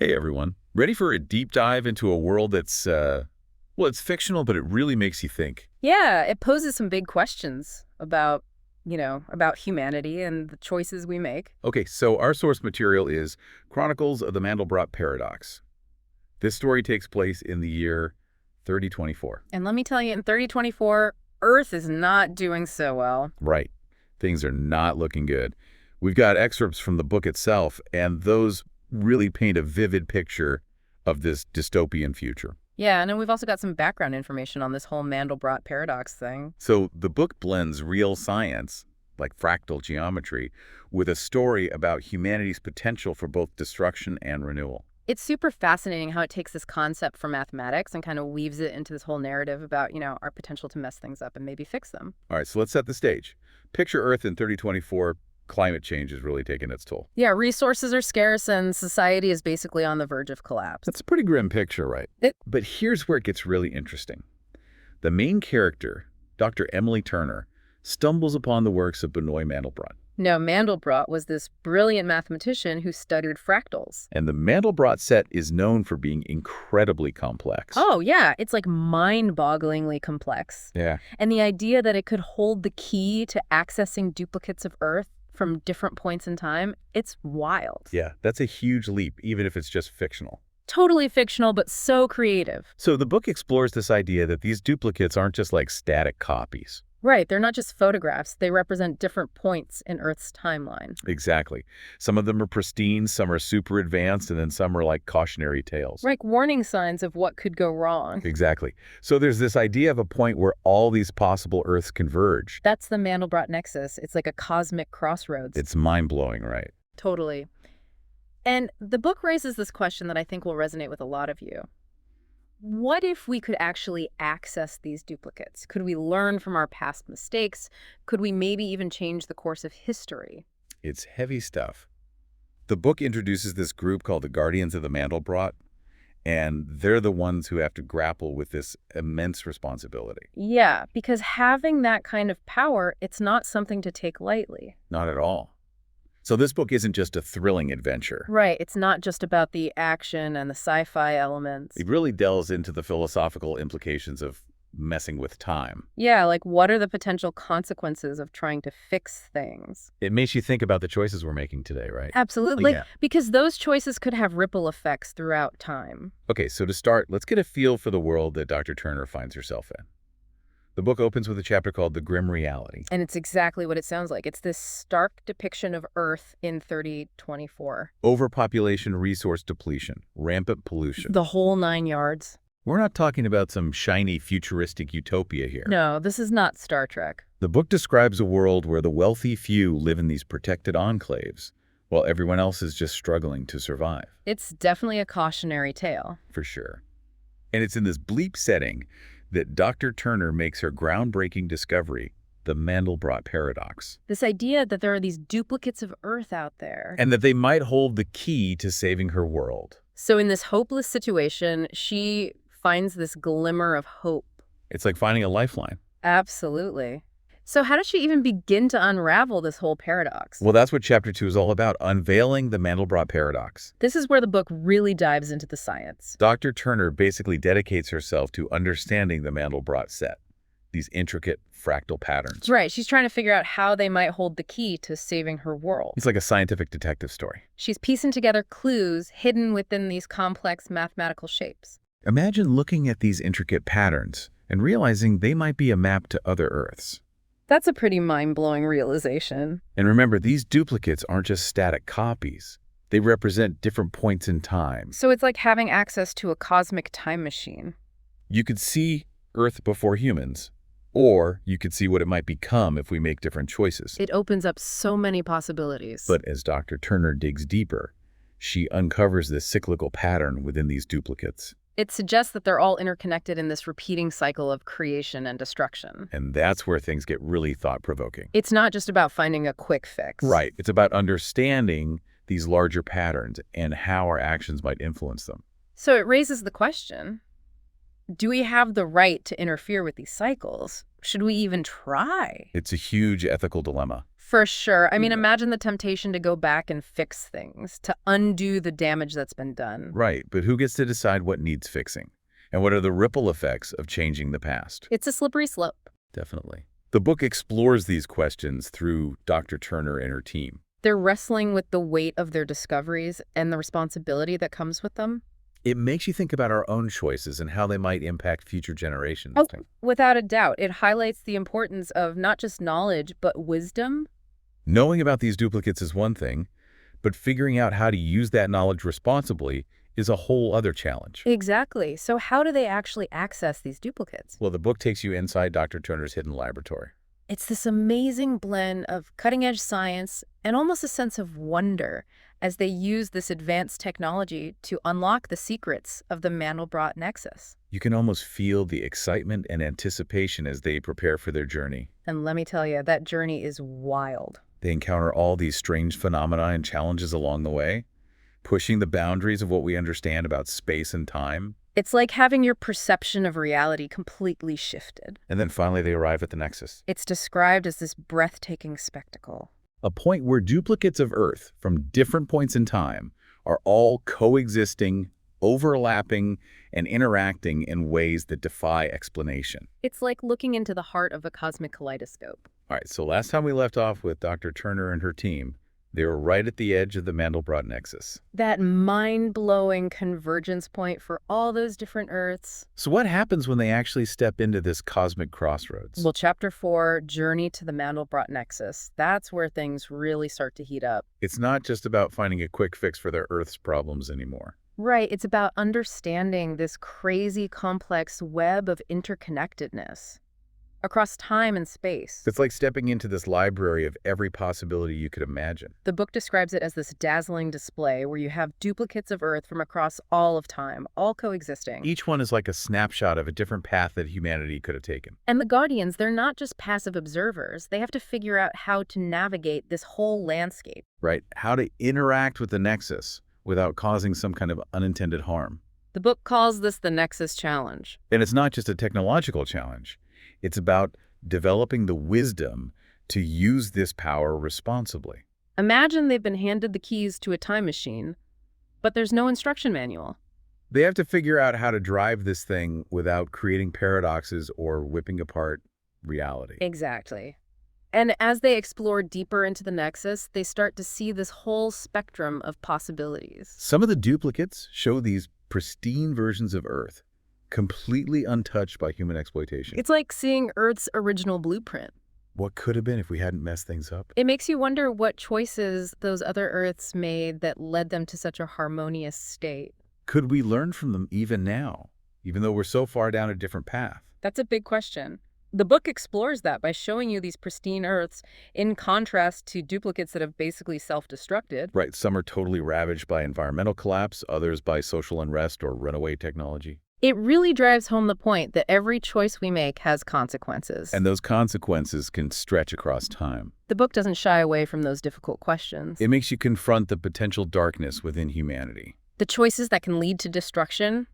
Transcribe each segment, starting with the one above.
Hey everyone. Ready for a deep dive into a world that's, well, it's fictional, but it really makes you think. Yeah, it poses some big questions about, about humanity and the choices we make. Okay, so our source material is Chronicles of the Mandelbrot Paradox. This story takes place in the year 3024. And let me tell you, in 3024, Earth is not doing so well. Right. Things are not looking good. We've got excerpts from the book itself, and those really paint a vivid picture of this dystopian future. Yeah, and then we've also got some background information on this whole Mandelbrot Paradox thing. So the book blends real science, like fractal geometry, with a story about humanity's potential for both destruction and renewal. It's super fascinating how it takes this concept from mathematics and kind of weaves it into this whole narrative about, our potential to mess things up and maybe fix them. All right, so let's set the stage. Picture Earth in 3024. Climate change is really taking its toll. Yeah, resources are scarce and society is basically on the verge of collapse. That's a pretty grim picture, right? But here's where it gets really interesting. The main character, Dr. Emily Turner, stumbles upon the works of Benoit Mandelbrot. No, Mandelbrot was this brilliant mathematician who studied fractals. And the Mandelbrot set is known for being incredibly complex. Oh, yeah. It's like mind-bogglingly complex. Yeah. And the idea that it could hold the key to accessing duplicates of Earth from different points in time, it's wild. Yeah, that's a huge leap, even if it's just fictional. Totally fictional, but so creative. So the book explores this idea that these duplicates aren't just like static copies. Right, they're not just photographs. They represent different points in Earth's timeline. Exactly. Some of them are pristine, some are super advanced, and then some are like cautionary tales. Like warning signs of what could go wrong. Exactly. So there's this idea of a point where all these possible Earths converge. That's the Mandelbrot Nexus. It's like a cosmic crossroads. It's mind-blowing, right? Totally. And the book raises this question that I think will resonate with a lot of you. What if we could actually access these duplicates? Could we learn from our past mistakes? Could we maybe even change the course of history? It's heavy stuff. The book introduces this group called the Guardians of the Mandelbrot, and they're the ones who have to grapple with this immense responsibility. Yeah, because having that kind of power, it's not something to take lightly. Not at all. So this book isn't just a thrilling adventure. Right, it's not just about the action and the sci-fi elements. It really delves into the philosophical implications of messing with time. Yeah, like what are the potential consequences of trying to fix things? It makes you think about the choices we're making today, right? Absolutely, Yeah. because those choices could have ripple effects throughout time. Okay, so to start, let's get a feel for the world that Dr. Turner finds herself in. The book opens with a chapter called The Grim Reality. And it's exactly what it sounds like. It's this stark depiction of Earth in 3024. Overpopulation, resource depletion, rampant pollution. The whole 9 yards. We're not talking about some shiny futuristic utopia here. No, this is not Star Trek. The book describes a world where the wealthy few live in these protected enclaves, while everyone else is just struggling to survive. It's definitely a cautionary tale. For sure. And it's in this bleak setting that Dr. Turner makes her groundbreaking discovery, the Mandelbrot Paradox. This idea that there are these duplicates of Earth out there. And that they might hold the key to saving her world. So in this hopeless situation, she finds this glimmer of hope. It's like finding a lifeline. Absolutely. So how does she even begin to unravel this whole paradox? Well, that's what Chapter 2 is all about, unveiling the Mandelbrot Paradox. This is where the book really dives into the science. Dr. Turner basically dedicates herself to understanding the Mandelbrot set, these intricate fractal patterns. Right, she's trying to figure out how they might hold the key to saving her world. It's like a scientific detective story. She's piecing together clues hidden within these complex mathematical shapes. Imagine looking at these intricate patterns and realizing they might be a map to other Earths. That's a pretty mind-blowing realization. And remember, these duplicates aren't just static copies. They represent different points in time. So it's like having access to a cosmic time machine. You could see Earth before humans, or you could see what it might become if we make different choices. It opens up so many possibilities. But as Dr. Turner digs deeper, she uncovers this cyclical pattern within these duplicates. It suggests that they're all interconnected in this repeating cycle of creation and destruction. And that's where things get really thought-provoking. It's not just about finding a quick fix. Right. It's about understanding these larger patterns and how our actions might influence them. So it raises the question, do we have the right to interfere with these cycles? Should we even try? It's a huge ethical dilemma. For sure. I mean, Yeah. imagine the temptation to go back and fix things, to undo the damage that's been done. Right, but who gets to decide what needs fixing? And what are the ripple effects of changing the past? It's a slippery slope. Definitely. The book explores these questions through Dr. Turner and her team. They're wrestling with the weight of their discoveries and the responsibility that comes with them. It makes you think about our own choices and how they might impact future generations. Oh, without a doubt. It highlights the importance of not just knowledge, but wisdom. Knowing about these duplicates is one thing, but figuring out how to use that knowledge responsibly is a whole other challenge. Exactly. So how do they actually access these duplicates? Well, the book takes you inside Dr. Turner's hidden laboratory. It's this amazing blend of cutting-edge science and almost a sense of wonder as they use this advanced technology to unlock the secrets of the Mandelbrot Nexus. You can almost feel the excitement and anticipation as they prepare for their journey. And let me tell you, that journey is wild. They encounter all these strange phenomena and challenges along the way, pushing the boundaries of what we understand about space and time. It's like having your perception of reality completely shifted. And then finally they arrive at the Nexus, It's described as this breathtaking spectacle. a point where duplicates of Earth from different points in time are all coexisting, overlapping, and interacting in ways that defy explanation. It's like looking into the heart of a cosmic kaleidoscope. All right, so last time we left off with Dr. Turner and her team, they were right at the edge of the Mandelbrot Nexus. That mind-blowing convergence point for all those different Earths. So what happens when they actually step into this cosmic crossroads? Well, Chapter 4, Journey to the Mandelbrot Nexus, that's where things really start to heat up. It's not just about finding a quick fix for their Earth's problems anymore. Right, it's about understanding this crazy, complex web of interconnectedness across time and space. It's like stepping into this library of every possibility you could imagine. The book describes it as this dazzling display where you have duplicates of Earth from across all of time, all coexisting. Each one is like a snapshot of a different path that humanity could have taken. And the Guardians, they're not just passive observers. They have to figure out how to navigate this whole landscape. Right? How to interact with the Nexus without causing some kind of unintended harm. The book calls this the Nexus Challenge. And it's not just a technological challenge. It's about developing the wisdom to use this power responsibly. Imagine they've been handed the keys to a time machine, but there's no instruction manual. They have to figure out how to drive this thing without creating paradoxes or whipping apart reality. Exactly. And as they explore deeper into the Nexus, they start to see this whole spectrum of possibilities. Some of the duplicates show these pristine versions of Earth, completely untouched by human exploitation. It's like seeing Earth's original blueprint. What could have been if we hadn't messed things up? It makes you wonder what choices those other Earths made that led them to such a harmonious state. Could we learn from them even now, even though we're so far down a different path? That's a big question. The book explores that by showing you these pristine Earths in contrast to duplicates that have basically self-destructed. Right, some are totally ravaged by environmental collapse, others by social unrest or runaway technology. It really drives home the point that every choice we make has consequences. And those consequences can stretch across time. The book doesn't shy away from those difficult questions. It makes you confront the potential darkness within humanity. The choices that can lead to destruction.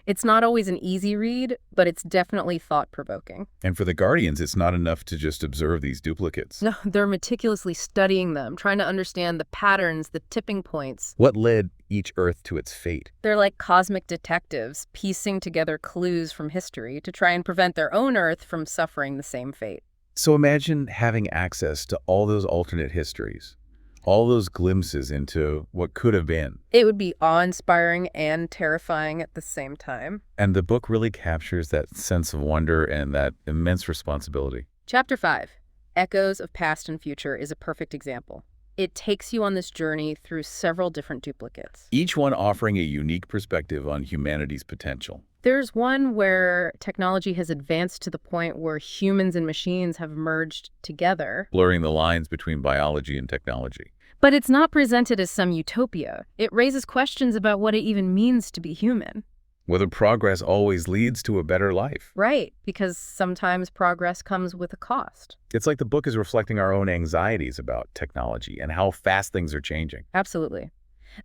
It's not always an easy read, but it's definitely thought-provoking. And for the Guardians, it's not enough to just observe these duplicates. No, they're meticulously studying them, trying to understand the patterns, the tipping points. What led each Earth to its fate? They're like cosmic detectives, piecing together clues from history to try and prevent their own Earth from suffering the same fate. So imagine having access to all those alternate histories, all those glimpses into what could have been. It would be awe-inspiring and terrifying at the same time. And the book really captures that sense of wonder and that immense responsibility. Chapter 5, Echoes of Past and Future, is a perfect example. It takes you on this journey through several different duplicates. Each one offering a unique perspective on humanity's potential. There's one where technology has advanced to the point where humans and machines have merged together. Blurring the lines between biology and technology. But it's not presented as some utopia. It raises questions about what it even means to be human. Whether progress always leads to a better life. Right, because sometimes progress comes with a cost. It's like the book is reflecting our own anxieties about technology and how fast things are changing. Absolutely.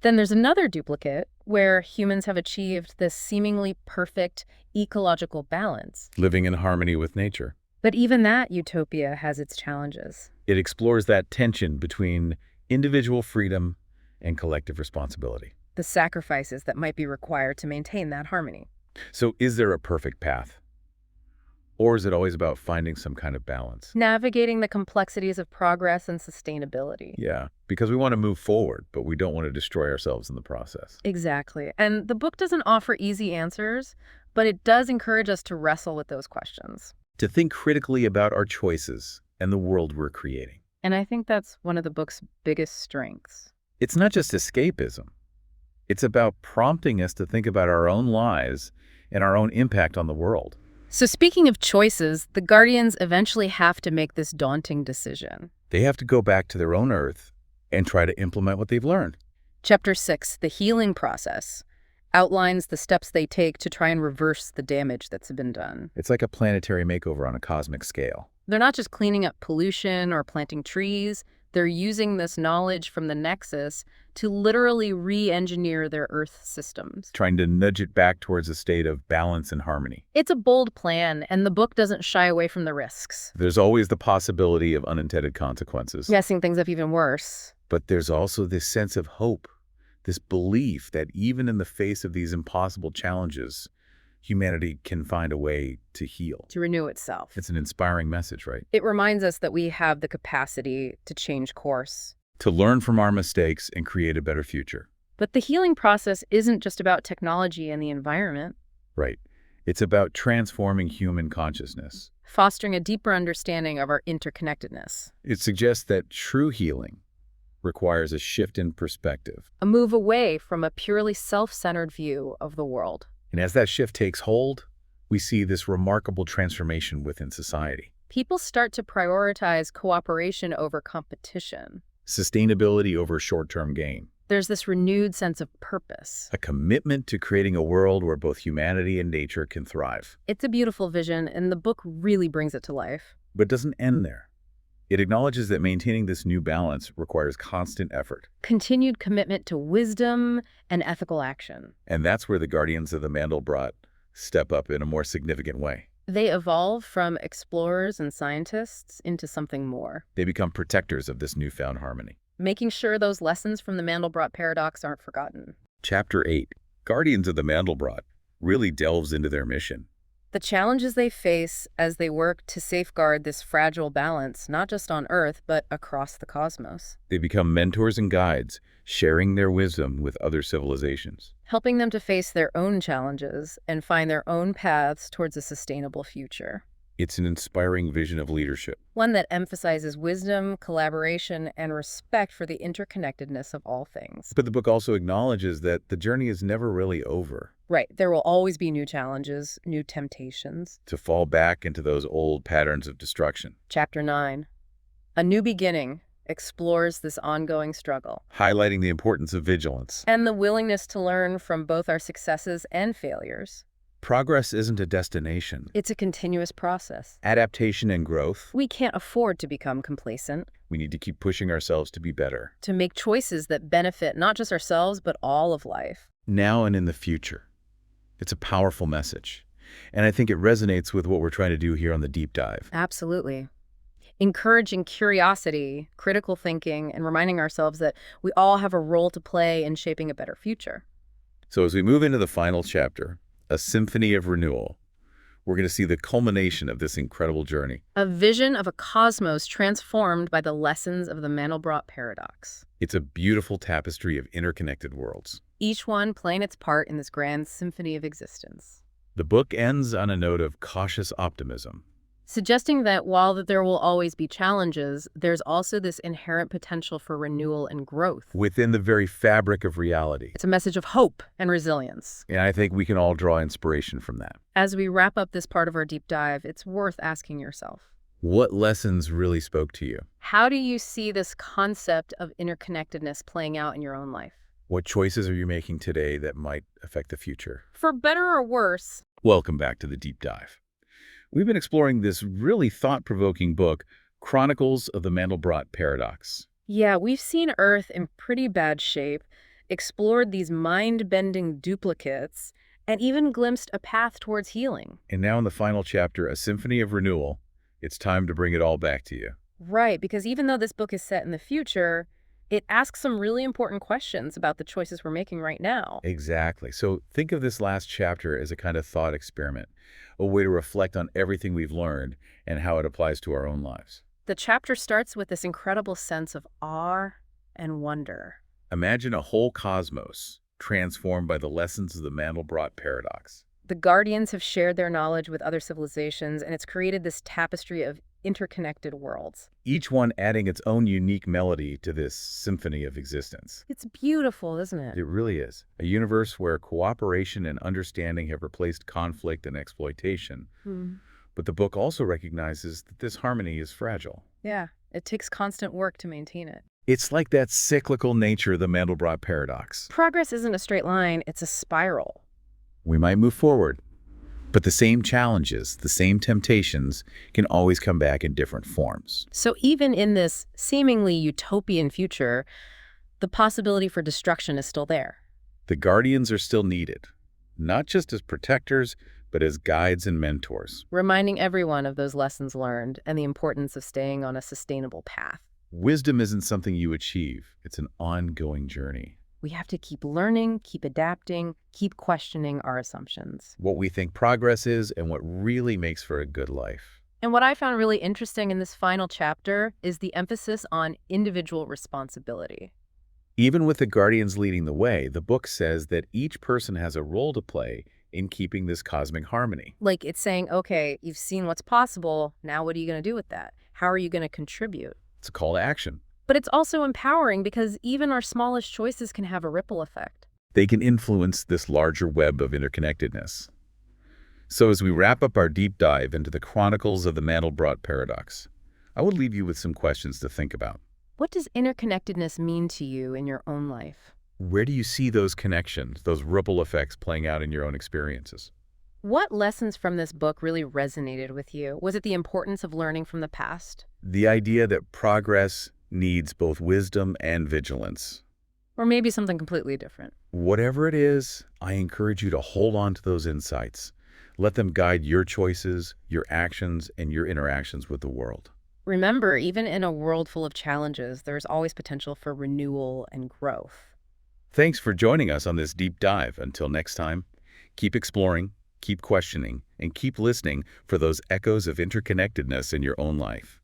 Then there's another duplicate where humans have achieved this seemingly perfect ecological balance. Living in harmony with nature. But even that utopia has its challenges. It explores that tension between individual freedom and collective responsibility. The sacrifices that might be required to maintain that harmony. So is there a perfect path? Or is it always about finding some kind of balance? Navigating the complexities of progress and sustainability. Yeah, because we want to move forward, but we don't want to destroy ourselves in the process. Exactly. And the book doesn't offer easy answers, but it does encourage us to wrestle with those questions. To think critically about our choices and the world we're creating. And I think that's one of the book's biggest strengths. It's not just escapism. It's about prompting us to think about our own lives and our own impact on the world. So speaking of choices, the Guardians eventually have to make this daunting decision. They have to go back to their own Earth and try to implement what they've learned. Chapter 6, The Healing Process, outlines the steps they take to try and reverse the damage that's been done. It's like a planetary makeover on a cosmic scale. They're not just cleaning up pollution or planting trees. They're using this knowledge from the Nexus to literally re-engineer their Earth systems. Trying to nudge it back towards a state of balance and harmony. It's a bold plan, and the book doesn't shy away from the risks. There's always the possibility of unintended consequences. Guessing things up even worse. But there's also this sense of hope, this belief that even in the face of these impossible challenges, humanity can find a way to heal. To renew itself. It's an inspiring message, right? It reminds us that we have the capacity to change course. To learn from our mistakes and create a better future. But the healing process isn't just about technology and the environment. Right. It's about transforming human consciousness. Fostering a deeper understanding of our interconnectedness. It suggests that true healing requires a shift in perspective. A move away from a purely self-centered view of the world. And as that shift takes hold, we see this remarkable transformation within society. People start to prioritize cooperation over competition. Sustainability over short-term gain. There's this renewed sense of purpose. A commitment to creating a world where both humanity and nature can thrive. It's a beautiful vision, and the book really brings it to life. But it doesn't end there. It acknowledges that maintaining this new balance requires constant effort. Continued commitment to wisdom and ethical action. And that's where the Guardians of the Mandelbrot step up in a more significant way. They evolve from explorers and scientists into something more. They become protectors of this newfound harmony. Making sure those lessons from the Mandelbrot Paradox aren't forgotten. Chapter 8, Guardians of the Mandelbrot, really delves into their mission. The challenges they face as they work to safeguard this fragile balance, not just on Earth, but across the cosmos. They become mentors and guides, sharing their wisdom with other civilizations. Helping them to face their own challenges and find their own paths towards a sustainable future. It's an inspiring vision of leadership. One that emphasizes wisdom, collaboration, and respect for the interconnectedness of all things. But the book also acknowledges that the journey is never really over. Right. There will always be new challenges, new temptations. To fall back into those old patterns of destruction. Chapter 9. A New Beginning explores this ongoing struggle. Highlighting the importance of vigilance. And the willingness to learn from both our successes and failures. Progress isn't a destination. It's a continuous process. Adaptation and growth. We can't afford to become complacent. We need to keep pushing ourselves to be better. To make choices that benefit not just ourselves, but all of life. Now and in the future. It's a powerful message. And I think it resonates with what we're trying to do here on the Deep Dive. Absolutely. Encouraging curiosity, critical thinking, and reminding ourselves that we all have a role to play in shaping a better future. So as we move into the final chapter, a symphony of renewal, we're going to see the culmination of this incredible journey. A vision of a cosmos transformed by the lessons of the Mandelbrot Paradox. It's a beautiful tapestry of interconnected worlds. Each one playing its part in this grand symphony of existence. The book ends on a note of cautious optimism. Suggesting that while there will always be challenges, there's also this inherent potential for renewal and growth. Within the very fabric of reality. It's a message of hope and resilience. And I think we can all draw inspiration from that. As we wrap up this part of our deep dive, it's worth asking yourself, what lessons really spoke to you? How do you see this concept of interconnectedness playing out in your own life? What choices are you making today that might affect the future? For better or worse. Welcome back to the Deep Dive. We've been exploring this really thought-provoking book, Chronicles of the Mandelbrot Paradox. Yeah, we've seen Earth in pretty bad shape, explored these mind-bending duplicates, and even glimpsed a path towards healing. And now in the final chapter, a symphony of renewal, It's time to bring it all back to you. Right, because even though this book is set in the future, it asks some really important questions about the choices we're making right now. Exactly. So think of this last chapter as a kind of thought experiment, a way to reflect on everything we've learned and how it applies to our own lives. The chapter starts with this incredible sense of awe and wonder. Imagine a whole cosmos transformed by the lessons of the Mandelbrot Paradox. The Guardians have shared their knowledge with other civilizations, and it's created this tapestry of interconnected worlds. Each one adding its own unique melody to this symphony of existence. It's beautiful, isn't it? It really is. A universe where cooperation and understanding have replaced conflict and exploitation. But the book also recognizes that this harmony is fragile. Yeah, it takes constant work to maintain it. It's like that cyclical nature of the Mandelbrot Paradox. Progress isn't a straight line, it's a spiral. We might move forward, but the same challenges, the same temptations can always come back in different forms. So even in this seemingly utopian future, the possibility for destruction is still there. The guardians are still needed, not just as protectors, but as guides and mentors. Reminding everyone of those lessons learned and the importance of staying on a sustainable path. Wisdom isn't something you achieve. It's an ongoing journey. We have to keep learning, keep adapting, keep questioning our assumptions. What we think progress is and what really makes for a good life. And what I found really interesting in this final chapter is the emphasis on individual responsibility. Even with the guardians leading the way, the book says that each person has a role to play in keeping this cosmic harmony. Like it's saying, okay, you've seen what's possible, now what are you going to do with that? How are you going to contribute? It's a call to action. But it's also empowering because even our smallest choices can have a ripple effect. They can influence this larger web of interconnectedness. So as we wrap up our deep dive into the Chronicles of the Mandelbrot Paradox, I will leave you with some questions to think about. What does interconnectedness mean to you in your own life? Where do you see those connections, those ripple effects playing out in your own experiences? What lessons from this book really resonated with you? Was it the importance of learning from the past? The idea that progress needs both wisdom and vigilance. Or maybe something completely different? Whatever it is, I encourage you to hold on to those insights. Let them guide your choices, your actions, and your interactions with the world. Remember, even in a world full of challenges, there's always potential for renewal and growth. Thanks for joining us on this deep dive. Until next time, keep exploring, keep questioning, and keep listening for those echoes of interconnectedness in your own life.